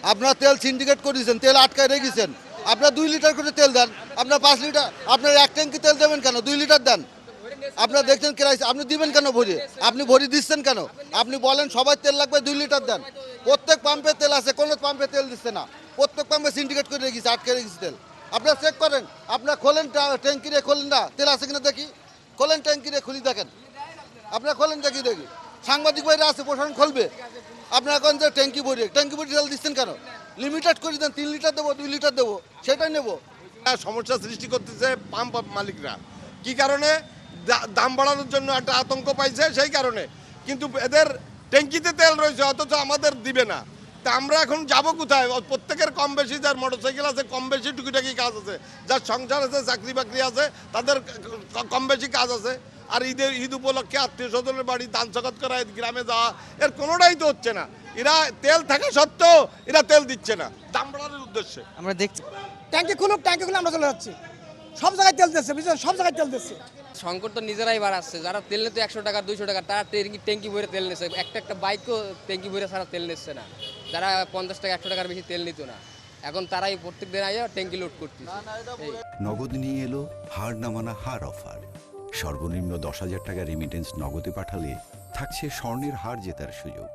আপনারা তেল সিন্ডিকেট করেছেন, তেল আটকায় রেখেছেন। আপনারা 2 লিটার করে তেল দেন, আপনার 5 লিটার, আপনার 1 ট্যাঙ্কি তেল দেবেন কেন? 2 লিটার দেন। আপনারা দেখছেন ক্রাইসিস, আপনি দিবেন কেন ভরি? আপনি ভরি দিচ্ছেন কেন? আপনি বলেন সবাই তেল লাগবে 2 লিটার দেন। প্রত্যেক পাম্পে তেল আছে, কোনো পাম্পে তেল দিচ্ছে না। প্রত্যেক পাম্পে সিন্ডিকেট করে রেখেছে, আটকে রেখেছে তেল। আপনারা চেক করেন, আপনারা খোলেন ট্যাঙ্কি রে, খোলেন না তেল আছে কিনা দেখি, খোলেন ট্যাঙ্কি রে, খুলি দেখেন। আপনারা খোলেন দেখি দেখি, সাংবাদিক বাইরে আছে, প্রশাসন খুলবে। আপনারা এখন যে ট্যাঙ্কি ভরি তেল দিচ্ছেন কেন? লিমিটেড করে দেন, 3 লিটার দেবো, 2 লিটার দেবো, সেটাই নেবো। সমস্যা সৃষ্টি করতেছে পাম্প মালিকরা। কি কারণে? দাম বাড়ানোর জন্য একটা আতঙ্ক পাইছে, সেই কারণে। কিন্তু এদের ট্যাঙ্কিতে তেল রয়েছে, অথচ আমাদের দিবে না। তা আমরা এখন যাব কোথায়? প্রত্যেকের কম বেশি, যার মোটরসাইকেল আছে কম বেশি টুকিটাকি কাজ আছে, যার সংসার আছে, চাকরি বাকরি আছে, তাদের কম বেশি কাজ আছে। আর ঈদ উপলক্ষে আত্মীয় স্বজনের বাড়ি দান সকাত করা, গ্রামে যাওয়া, এর কোনোটাই তো হচ্ছে না। এরা তেল থাকা সত্ত্বেও এরা তেল দিচ্ছে না দাম বাড়ানোর উদ্দেশ্যে। আমরা দেখছি ট্যাঙ্কি খুলুক, ট্যাঙ্কি খুলে আমরা চলে যাচ্ছি। সব জায়গায় তেল দিচ্ছে, বুঝছেন, সব জায়গায় তেল দিচ্ছে। সংকট তো নিজেরাই বাড়াচ্ছে। যারা তেল নিতে 100 টাকা 200 টাকা, তারা ট্যাঙ্কি ভরে তেল নিচ্ছে। একটা বাইকও ট্যাঙ্কি ভরে ছাড়া তেল নিচ্ছে না। যারা 50 টাকা 100 টাকার বেশি তেল নিত না, এখন তারাই প্রত্যেক দিন আইয়া ট্যাঙ্কি লোড করতেছে। নগদ নিয়ে এলো হার না মানা হার অফার। সর্বনিম্ন 10,000 টাকা রেমিটেন্স নগদে পাঠালে থাকছে স্বর্ণের হার জেতার সুযোগ।